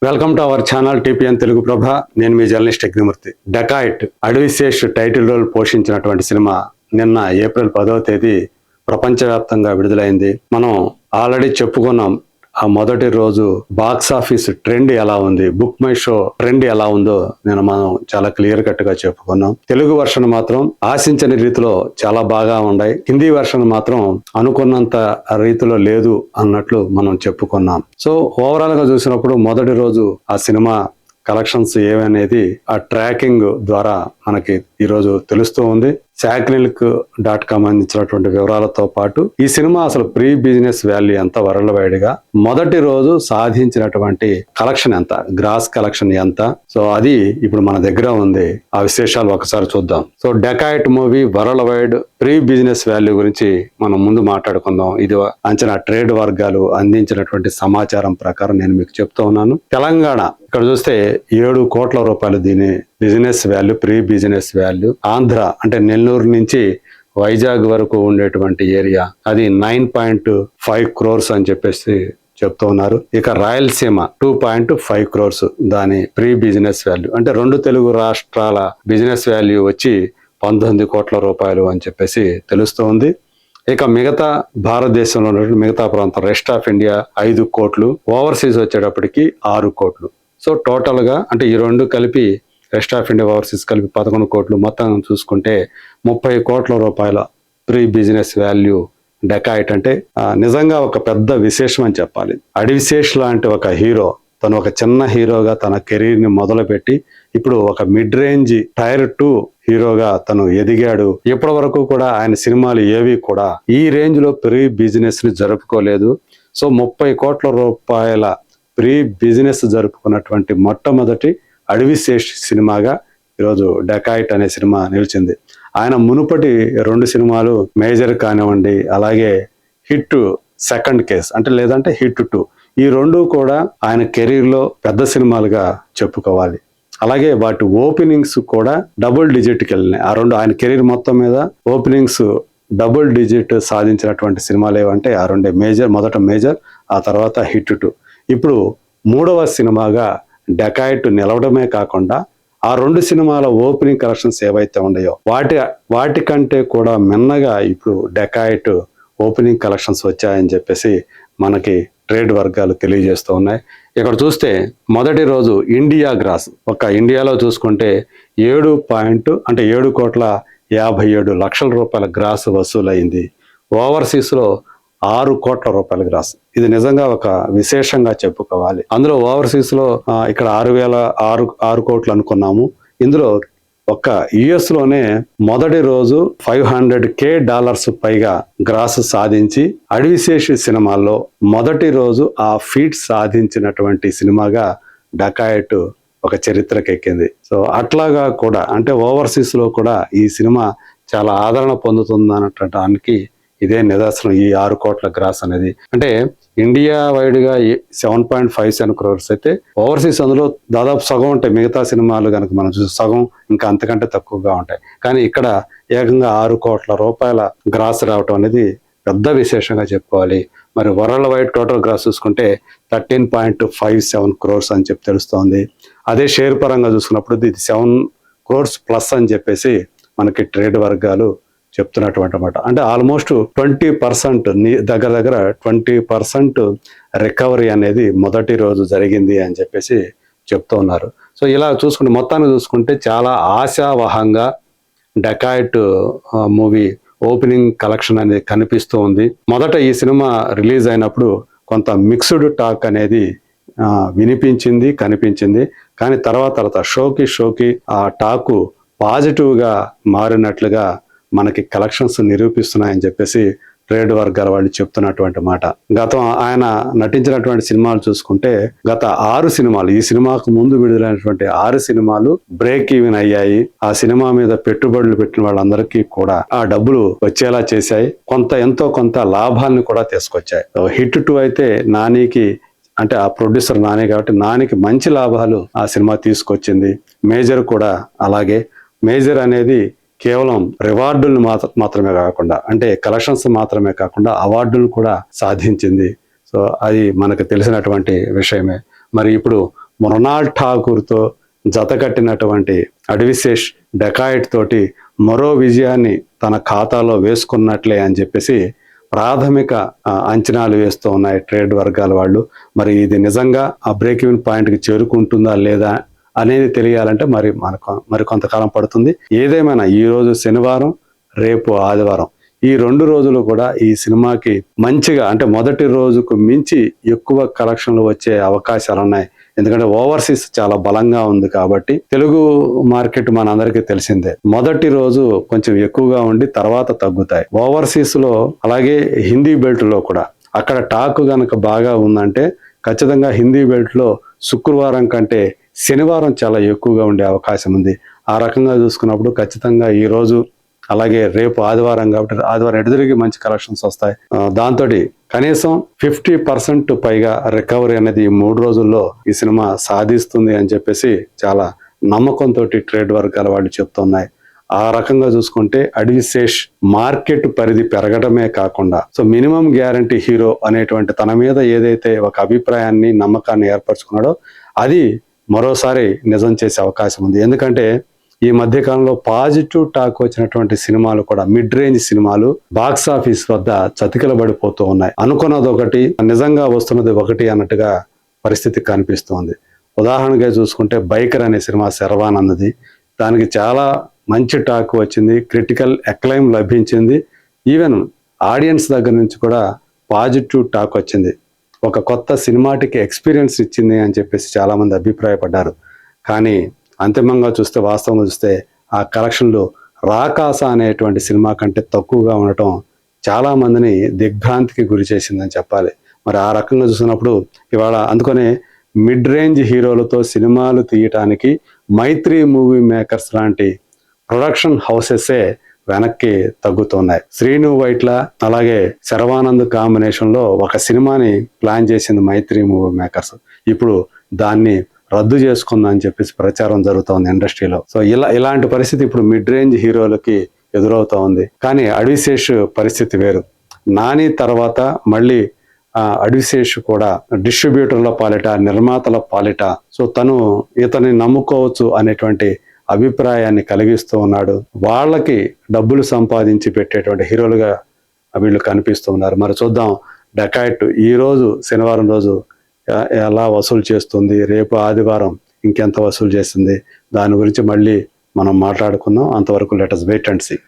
Welcome to our channel TPN Telugu Prabha. నేను మీ జర్నలిస్ట్ Agnimurthy. Dacoit Adivi Sesh title role పోషించినటువంటి సినిమా నిన్న ఏప్రిల్ 10వ తేదీ ప్రపంచవ్యాప్తంగా విడుదలైంది. మనం ఆల్రెడీ చెప్పుకున్నాం ఆ మొదటి రోజు బాక్స్ ఆఫీస్ ట్రెండ్ ఎలా ఉంది, బుక్ మై షో ట్రెండ్ ఎలా ఉందో మనం చాలా క్లియర్ కట్ గా చెప్పుకున్నాం. తెలుగు వర్షన్ మాత్రం ఆశించని రీతిలో చాలా బాగా ఉన్నాయి. హిందీ వర్షన్ మాత్రం అనుకున్నంత రీతిలో లేదు అన్నట్లు మనం చెప్పుకున్నాం. సో ఓవరాల్ గా చూసినప్పుడు మొదటి రోజు ఆ సినిమా కలెక్షన్స్ ఏవనేది ఆ ట్రాకింగ్ ద్వారా మనకి ఈరోజు తెలుస్తూ ఉంది. ShackNilk.com అందించినటువంటి వివరాలతో పాటు ఈ సినిమా అసలు ప్రీ బిజినెస్ వాల్యూ ఎంత వరల్డ్ వైడ్ గా, మొదటి రోజు సాధించినటువంటి కలెక్షన్ ఎంత, గ్రాస్ కలెక్షన్ ఎంత, సో అది ఇప్పుడు మన దగ్గర ఉంది. ఆ విశేషాలు ఒకసారి చూద్దాం. So dacoit movie world wide pre business value గురించి మనం ముందు మాట్లాడుకుందాం. ఇది అంచనా ట్రేడ్ వర్గాలు అందించినటువంటి సమాచారం ప్రకారం నేను మీకు చెప్తా ఉన్నాను. తెలంగాణ ఇక్కడ చూస్తే 7 కోట్ల రూపాయలు దీని business value, pre business value. Andhra అంటే నెల్లూరు నుంచి వైజాగ్ వరకు ఉండేటువంటి ఏరియా అది 9.5 crores అని చెప్పేసి చెప్తూ ఉన్నారు. ఇక రాయలసీమ 2.5 crores దాని ప్రీ బిజినెస్ వాల్యూ. అంటే 2 తెలుగు రాష్ట్రాల బిజినెస్ వాల్యూ వచ్చి 19 కోట్ల రూపాయలు అని చెప్పేసి తెలుస్తోంది. ఇక మిగతా భారతదేశంలో ఉన్నటువంటి మిగతా ప్రాంతం రెస్ట్ ఆఫ్ ఇండియా 5 కోట్లు, ఓవర్సీస్ వచ్చేటప్పటికి 6 కోట్లు. సో టోటల్ గా అంటే ఈ రెండు కలిపి రెస్ట్ ఆఫ్ ఇండియా ఓవర్సీస్ కలిపి 11 కోట్లు, మొత్తం చూసుకుంటే 30 కోట్ల రూపాయల ప్రీ బిజినెస్ వాల్యూ డకాయిట్. అంటే నిజంగా ఒక పెద్ద విశేషం అని చెప్పాలి. అడివిశేష్ లాంటి ఒక హీరో తను ఒక చిన్న హీరోగా తన కెరీర్ ని మొదలుపెట్టి ఇప్పుడు ఒక మిడ్ రేంజ్ టైర్ 2 హీరోగా తను ఎదిగాడు. ఇప్పటి వరకు కూడా ఆయన సినిమాలు ఏవి కూడా ఈ రేంజ్ లో ప్రీ బిజినెస్ ని జరుపుకోలేదు. సో 30 కోట్ల రూపాయల ప్రీ బిజినెస్ జరుపుకున్నటువంటి మొట్టమొదటి అడవిశేష్ సినిమాగా ఈరోజు డకాయిట్ అనే సినిమా నిలిచింది. ఆయన మునుపటి 2 సినిమాలు మేజర్ కానివ్వండి, అలాగే హిట్ సెకండ్ కేస్ అంటే లేదంటే హిట్ 2, ఈ 2 కూడా ఆయన కెరీర్ లో పెద్ద సినిమాలుగా చెప్పుకోవాలి. అలాగే వాటి ఓపెనింగ్స్ కూడా డబుల్ డిజిట్కి వెళ్ళినాయి. ఆ 2 ఆయన కెరీర్ మొత్తం మీద ఓపెనింగ్స్ డబుల్ డిజిట్ సాధించినటువంటి సినిమాలు ఏవంటే ఆ 2 మేజర్. మొదట మేజర్, ఆ తర్వాత హిట్ 2. ఇప్పుడు 3వ సినిమాగా డకాయిట్ నిలవడమే కాకుండా ఆ 2 సినిమాల ఓపెనింగ్ కలెక్షన్స్ ఏవైతే ఉన్నాయో వాటికంటే కూడా మిన్నగా ఇప్పుడు డకాయిట్ ఓపెనింగ్ కలెక్షన్స్ వచ్చాయని చెప్పేసి మనకి ట్రేడ్ వర్గాలు తెలియజేస్తూ ఉన్నాయి. ఇక్కడ చూస్తే మొదటి రోజు ఇండియా గ్రాస్ ఇండియాలో చూసుకుంటే 7 కోట్ల 57 లక్షల రూపాయల గ్రాస్ వసూలైంది. ఓవర్సీస్ లో 6 కోట్ల రూపాయల గ్రాస్. ఇది నిజంగా ఒక విశేషంగా చెప్పుకోవాలి. అందులో ఓవర్సీస్ లో ఇక్కడ 6 కోట్లు అనుకున్నాము. ఇందులో ఒక్క యుఎస్ లోనే మొదటి రోజు $500,000 పైగా గ్రాస్ సాధించి అడవిశేష్ సినిమాల్లో మొదటి రోజు ఆ ఫీట్ సాధించినటువంటి సినిమాగా డకాయిట్ ఒక చరిత్రకు ఎక్కింది. సో అట్లాగా కూడా అంటే ఓవర్సీస్ లో కూడా ఈ సినిమా చాలా ఆదరణ పొందుతుంది అనటానికి ఇదే నిదర్శనం. ఈ 6 కోట్ల గ్రాస్ అనేది అంటే ఇండియా వైడ్ గా 7.57 crores అయితే ఓవర్సీస్ అందులో దాదాపు సగం ఉంటాయి. మిగతా సినిమాలు కనుక మనం చూసి సగం ఇంకా అంతకంటే తక్కువగా ఉంటాయి. కానీ ఇక్కడ ఏకంగా 6 కోట్ల రూపాయల గ్రాస్ రావటం అనేది పెద్ద విశేషంగా చెప్పుకోవాలి. మరి వరల్డ్ వైడ్ టోటల్ గ్రాస్ చూసుకుంటే 13.57 crores అని చెప్పి తెలుస్తోంది. అదే షేర్ పరంగా చూసుకున్నప్పుడు ఇది 7 crores ప్లస్ అని చెప్పేసి మనకి ట్రేడ్ వర్గాలు చెప్తున్నటువంటి అన్నమాట. అంటే ఆల్మోస్ట్ 20% దగ్గర 20% రికవరీ అనేది మొదటి రోజు జరిగింది అని చెప్పేసి చెప్తూ ఉన్నారు. సో ఇలా చూసుకుంటే మొత్తాన్ని చూసుకుంటే చాలా ఆశావహంగా డకాయిట్ మూవీ ఓపెనింగ్ కలెక్షన్ అనేది కనిపిస్తూ ఉంది. మొదట ఈ సినిమా రిలీజ్ అయినప్పుడు కొంత మిక్స్డ్ టాక్ అనేది వినిపించింది, కనిపించింది. కానీ తర్వాత షోకి ఆ టాకు పాజిటివ్ గా మారినట్లుగా మనకి కలెక్షన్స్ నిరూపిస్తున్నాయని చెప్పేసి ట్రేడ్ వర్గాల వాళ్ళు చెప్తున్నటువంటి మాట. ఆయన నటించినటువంటి సినిమాలు చూసుకుంటే గత 6 సినిమాలు, ఈ సినిమాకు ముందు విడుదలైనటువంటి 6 సినిమాలు బ్రేక్ ఈవెన్ అయ్యాయి. ఆ సినిమా మీద పెట్టుబడులు పెట్టిన వాళ్ళందరికీ కూడా ఆ డబ్బులు వచ్చేలా చేశాయి. ఎంతో కొంత లాభాలను కూడా తీసుకొచ్చాయి. హిట్ 2 అయితే నానికి అంటే ఆ ప్రొడ్యూసర్ నాని కాబట్టి నానికి మంచి లాభాలు ఆ సినిమా తీసుకొచ్చింది. మేజర్ కూడా అలాగే. మేజర్ అనేది కేవలం రివార్డులు మాత్రమే కాకుండా అంటే కలెక్షన్స్ మాత్రమే కాకుండా అవార్డులు కూడా సాధించింది. సో అది మనకు తెలిసినటువంటి విషయమే. మరి ఇప్పుడు మృణాల్ ఠాకూర్తో జతకట్టినటువంటి అడ్విశేష్ డకాయిట్ తోటి మరో విజయాన్ని తన ఖాతాలో వేసుకున్నట్లే అని చెప్పేసి ప్రాథమిక అంచనాలు వేస్తూ ఉన్నాయి ట్రేడ్ వర్గాల వాళ్ళు. మరి ఇది నిజంగా ఆ బ్రేక్ ఈవెన్ పాయింట్కి చేరుకుంటుందా లేదా అనేది తెలియాలంటే మరి కొంతకాలం పడుతుంది. ఏదేమైనా ఈ రోజు శనివారం, రేపు ఆదివారం, ఈ 2 రోజులు కూడా ఈ సినిమాకి మంచిగా, అంటే మొదటి రోజుకు మించి ఎక్కువ కలెక్షన్లు వచ్చే అవకాశాలు ఉన్నాయి. ఎందుకంటే ఓవర్సీస్ చాలా బలంగా ఉంది కాబట్టి. తెలుగు మార్కెట్ మనందరికీ తెలిసిందే, మొదటి రోజు కొంచెం ఎక్కువగా ఉండి తర్వాత తగ్గుతాయి. ఓవర్సీస్ లో అలాగే హిందీ బెల్ట్ లో కూడా అక్కడ టాక్ గనక బాగా ఉందంటే ఖచ్చితంగా హిందీ బెల్ట్ లో శుక్రవారం కంటే శనివారం చాలా ఎక్కువగా ఉండే అవకాశం ఉంది. ఆ రకంగా చూసుకున్నప్పుడు ఖచ్చితంగా ఈ రోజు అలాగే రేపు ఆదివారం కాబట్టి ఆదివారం ఎదురుగా మంచి కలెక్షన్స్ వస్తాయి. దాంతో కనీసం 50% పైగా రికవరీ అనేది ఈ 3 రోజుల్లో ఈ సినిమా సాధిస్తుంది అని చెప్పేసి చాలా నమ్మకంతో ట్రేడ్ వర్గాల వాళ్ళు చెప్తున్నాయి. ఆ రకంగా చూసుకుంటే అడ్విశేష్ మార్కెట్ పరిధి పెరగడమే కాకుండా మినిమం గ్యారంటీ హీరో అనేటువంటి తన మీద ఏదైతే ఒక అభిప్రాయాన్ని, నమ్మకాన్ని ఏర్పరచుకున్నాడో అది మరోసారి నిజం చేసే అవకాశం ఉంది. ఎందుకంటే ఈ మధ్య కాలంలో పాజిటివ్ టాక్ వచ్చినటువంటి సినిమాలు కూడా, మిడ్ రేంజ్ సినిమాలు బాక్స్ ఆఫీస్ వద్ద చతికిలబడిపోతూ ఉన్నాయి. అనుకున్నది ఒకటి, నిజంగా వస్తున్నది ఒకటి అన్నట్టుగా పరిస్థితి కనిపిస్తోంది. ఉదాహరణగా చూసుకుంటే బైకర్ అనే సినిమా శర్వానంద్ది, దానికి చాలా మంచి టాక్ వచ్చింది, క్రిటికల్ అక్లైమ్ లభించింది, ఈవెన్ ఆడియన్స్ దగ్గర నుంచి కూడా పాజిటివ్ టాక్ వచ్చింది. ఒక కొత్త సినిమాటిక్ ఎక్స్పీరియన్స్ ఇచ్చింది అని చెప్పేసి చాలా మంది అభిప్రాయపడ్డారు. కానీ అంతిమంగా చూస్తే, వాస్తవంగా చూస్తే ఆ కలెక్షన్లు రాకాస అనేటువంటి సినిమా కంటే తక్కువగా ఉండటం చాలా మందిని దిగ్భ్రాంతికి గురి చేసిందని చెప్పాలి. మరి ఆ రకంగా చూసినప్పుడు ఇవాళ అందుకనే మిడ్ రేంజ్ హీరోలతో సినిమాలు తీయటానికి మైత్రి మూవీ మేకర్స్ లాంటి ప్రొడక్షన్ హౌసెసే వెనక్కి తగ్గుతున్నాయి. శ్రీను వైట్ల అలాగే శర్వానంద్ కాంబినేషన్ లో ఒక సినిమాని ప్లాన్ చేసింది మైత్రి మూవీ మేకర్స్. ఇప్పుడు దాన్ని రద్దు చేసుకుందని చెప్పేసి ప్రచారం జరుగుతోంది ఇండస్ట్రీలో. ఇలాంటి పరిస్థితి ఇప్పుడు మిడ్ రేంజ్ హీరోలకి ఎదురవుతా ఉంది. కానీ అడ్విశేష్ పరిస్థితి వేరు. నాని తర్వాత మళ్ళీ అడ్విశేష్ కూడా డిస్ట్రిబ్యూటర్ల పాలిట, నిర్మాతల పాలిట తను ఇతన్ని నమ్ముకోవచ్చు అనేటువంటి అభిప్రాయాన్ని కలిగిస్తూ ఉన్నాడు. వాళ్ళకి డబ్బులు సంపాదించి పెట్టేటువంటి హీరోలుగా వీళ్ళు కనిపిస్తూ ఉన్నారు. మరి చూద్దాం డకాయిట్ ఈ రోజు శనివారం రోజు ఎలా వసూలు చేస్తుంది, రేపు ఆదివారం ఇంకెంత వసూలు చేస్తుంది, దాని గురించి మళ్ళీ మనం మాట్లాడుకుందాం. అంతవరకు let us wait and see.